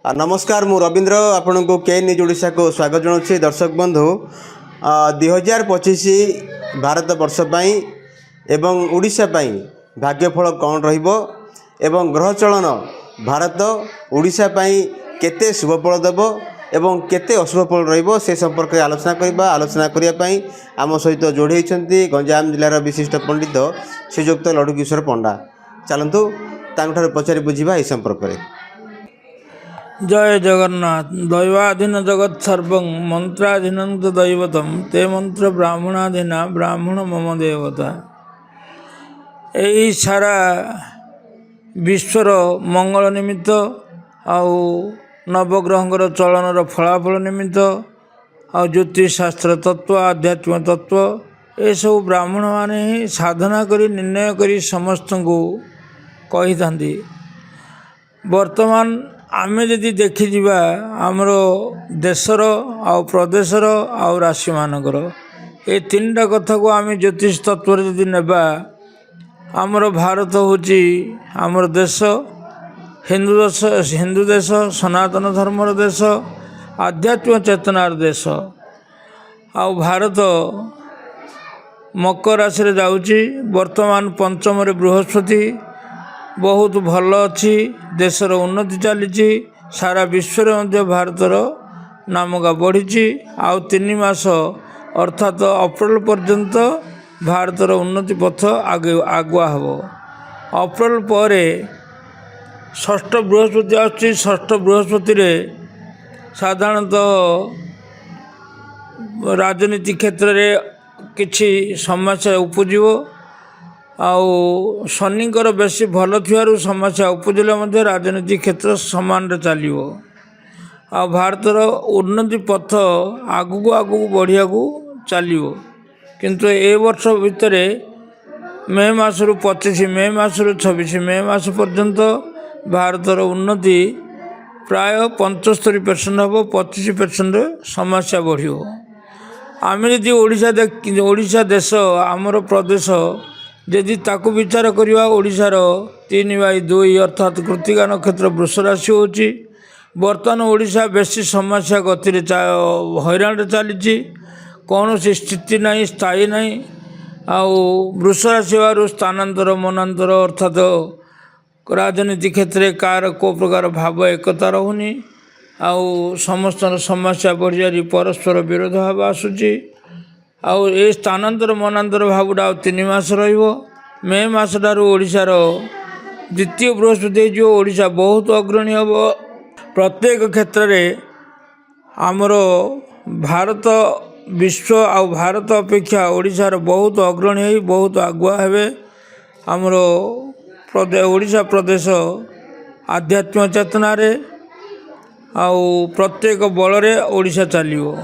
नमस्कार मु रवींद्र आपण को के न्यूज ओडिशा को स्वागत जनाऊँ। दर्शक बंधु 2025 भारत वर्ष पाई एवं ओडिशा पाई भाग्यफल कौन रहिबो एवं ग्रह चलन भारत ओडिशा पाई केते शुभफल देबो एवं केते अशुभफल रहिबो से संपर्क में आलोचना करने आम सहित जोड़ी गंजाम जिलार विशिष्ट पंडित श्रीजुक्त लड्डूकिशोर पंडा। चलतु पचारि बुझा यह संपर्क में। जय जगन्नाथ। दैवाधीन जगत सर्वं मंत्राधीन दैवतम ते मंत्र ब्राह्मणाधीना ब्राह्मण मम देवता। यही सारा विश्वर मंगल निमित्त आउ नवग्रहर चलनर फलाफल निमित्त आ ज्योतिषशास्त्र तत्व आध्यात्मिक तत्व ये सब ब्राह्मण माने ही साधना करी निर्णय करी समस्त को कही था। वर्तमान आमे जदि देखिजिबा आमर देशर आउ प्रदेशर आउ राशि मानकर ये तीनटा कथा को आम ज्योतिष तत्व जदि नेबा आमर भारत होची आमर देश हिंदू देश सनातन धर्मर देश आध्यात्मिक चेतनार देश। आउ भारत मकर राशि रे जाउची। वर्तमान पंचम रे बृहस्पति बहुत भल अच्छी देशर उन्नति चली सारा विश्व में भारतर नामका बढ़ी। आउ 3 मास अर्थात अप्रैल पर्यंत भारतर उन्नति पथ आगुआ हम। अप्रैल पर षष्ठ बृहस्पति आसुची। षष्ठ बृहस्पति रे साधारणतः राजनीति क्षेत्र में किछि समस्या उपजिव आउ शनिकर बेसी भल थी समस्या उपजिले राजनीति क्षेत्र समान चलो। आ भारतर उन्नति पथ आगू आगू बढ़िया चलो। किंतु ए वर्ष भितर मे मासरू 25 मे मासरू 26 मे मास पर्यंत भारतर उन्नति प्राय 75% हम। 25% समस्या बढ़। आम जी ओडिशा देश आमर प्रदेश यदि ताकू विचार करवा ओडिशार 3/2 अर्थात कृतिका नक्षत्र वृष राशि होची। वर्तमान ओडिशा बेसी समस्या गति हैरान चली कौन स्थिति नहीं स्थायी नहीं। आउ वृष राशि बार स्थानांतर मनांतर अर्थात राजनीति क्षेत्र में कार को प्रकार भाव एकता रहुनी। आउ समस्त समस्या बढ़ जा परस्पर विरोध भाव आसूची। आउ ए स्थानांतर मनांतर भावटा 3 मास रहिबो। मे मास ठारू ओडिशार द्वितीय बृहस्पति जो ओडिशा बहुत अग्रणी हम। प्रत्येक क्षेत्र में आमर भारत विश्व आउ भारत अपेक्षा ओडिशार बहुत अग्रणी हो बहुत आगुआ हेबे। आमर ओडिशा प्रदेश आध्यात्मिक चेतना रे आउ प्रत्येक बल रे ओडिशा चलियो।